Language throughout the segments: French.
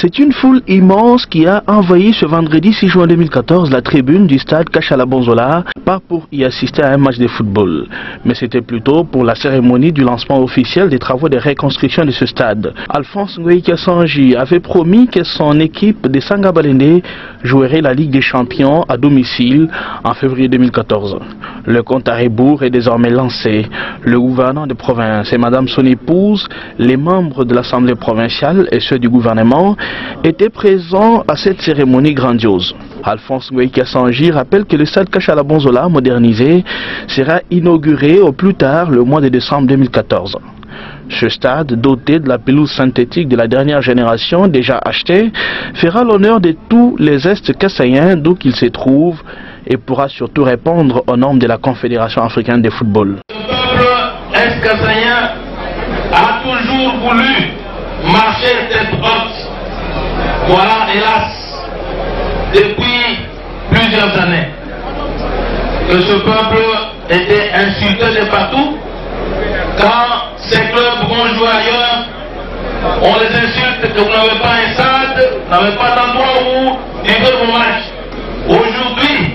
C'est une foule immense qui a envahi ce vendredi 6 juin 2014 la tribune du stade Kachala Bonzola, pas pour y assister à un match de football, mais c'était plutôt pour la cérémonie du lancement officiel des travaux de reconstruction de ce stade. Alphonse Ngoï Kassanji avait promis que son équipe de Sanga Balende jouerait la Ligue des Champions à domicile en février 2014. Le compte à rebours est désormais lancé. Le gouverneur de province et Madame son épouse, les membres de l'Assemblée provinciale et ceux du gouvernement étaient présents à cette cérémonie grandiose. Alphonse Ngoï Kassanji rappelle que le stade Kachala Bonzola modernisé sera inauguré au plus tard le mois de décembre 2014. Ce stade, doté de la pelouse synthétique de la dernière génération déjà achetée, fera l'honneur de tous les Est kassaïens d'où qu'ils se trouvent et pourra surtout répondre aux normes de la Confédération africaine de football. Le peuple est-kassaïen a toujours voulu marcher tête haute. Voilà, hélas, depuis plusieurs années, que ce peuple était insulté de partout. Quand ces clubs vont jouer ailleurs, on les insulte que vous n'avez pas un stade, vous n'avez pas d'endroit où vivre vos matchs. Aujourd'hui,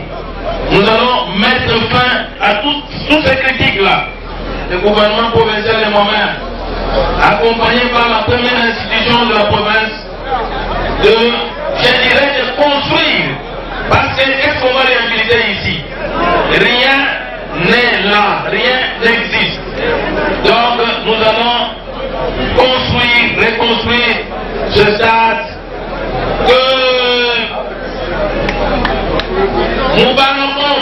nous allons mettre fin à toutes ces critiques-là. Le gouvernement provincial et moi-même, accompagné par la première institution de la province, de construire. Parce que qu'est-ce qu'on va réhabiliter ici? Rien n'est là, rien n'existe. Donc nous allons construire, reconstruire ce stade que Moubarakon,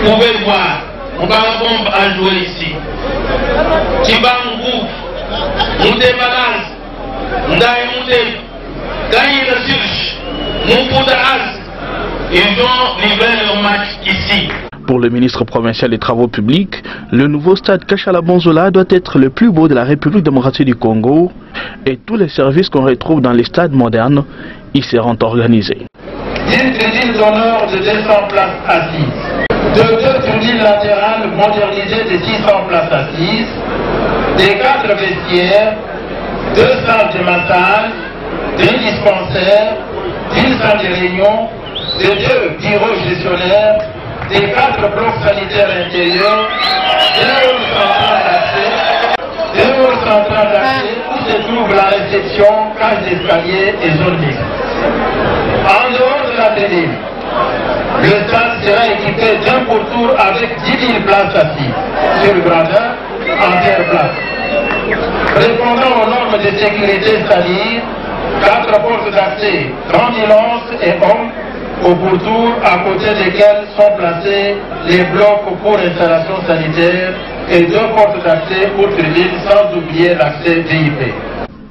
vous pouvez le voir, Moubarakon a joué ici. Tibangou, Moudébalaz, Ndaï Moudé, Gaïl Sulch, Moupoudaaz, ils ont livré leur match ici. Pour le ministre provincial des Travaux publics, le nouveau stade Kachala Bonzola doit être le plus beau de la République démocratique du Congo et tous les services qu'on retrouve dans les stades modernes y seront organisés. Une tribune d'honneur de 200 places assises, deux tribunes latérales modernisées de 600 places assises, des 4 vestiaires, 2 salles de massage, 2 dispensaires, 1 salle de réunion, 2 bureaux gestionnaires, des 4 blocs sanitaires intérieurs, 2 halls centrales d'accès où se trouve la réception, cage d'escalier et zone mixte. En dehors de la télé, le stade sera équipé d'un pourtour avec 10 000 places assises sur le grandeur en terre plate. Répondant aux normes de sécurité sanitaire, 4 portes d'accès, 30 lances et hommes au pourtour à côté desquels sont placés les blocs pour installation sanitaire et 2 portes d'accès pour tribunes sans oublier l'accès VIP.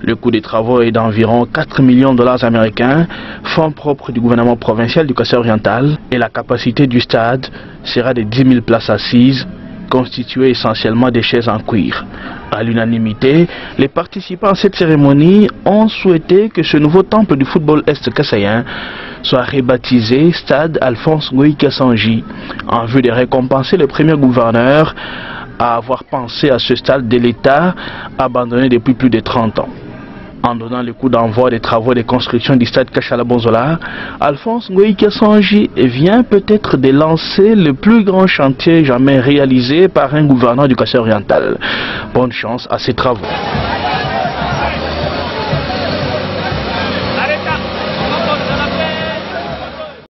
Le coût des travaux est d'environ 4 millions de dollars américains, fonds propres du gouvernement provincial du Kassai-Oriental, et la capacité du stade sera de 10 000 places assises, constituées essentiellement des chaises en cuir. À l'unanimité, les participants à cette cérémonie ont souhaité que ce nouveau temple du football est-kassaïen soit rebaptisé Stade Alphonse Ngoï Kassanji, en vue de récompenser le premier gouverneur à avoir pensé à ce stade de l'État abandonné depuis plus de 30 ans. En donnant le coup d'envoi des travaux de construction du stade Kachala Bonzola, Alphonse Ngoï Kassanji vient peut-être de lancer le plus grand chantier jamais réalisé par un gouverneur du Kassai-Oriental. Bonne chance à ces travaux.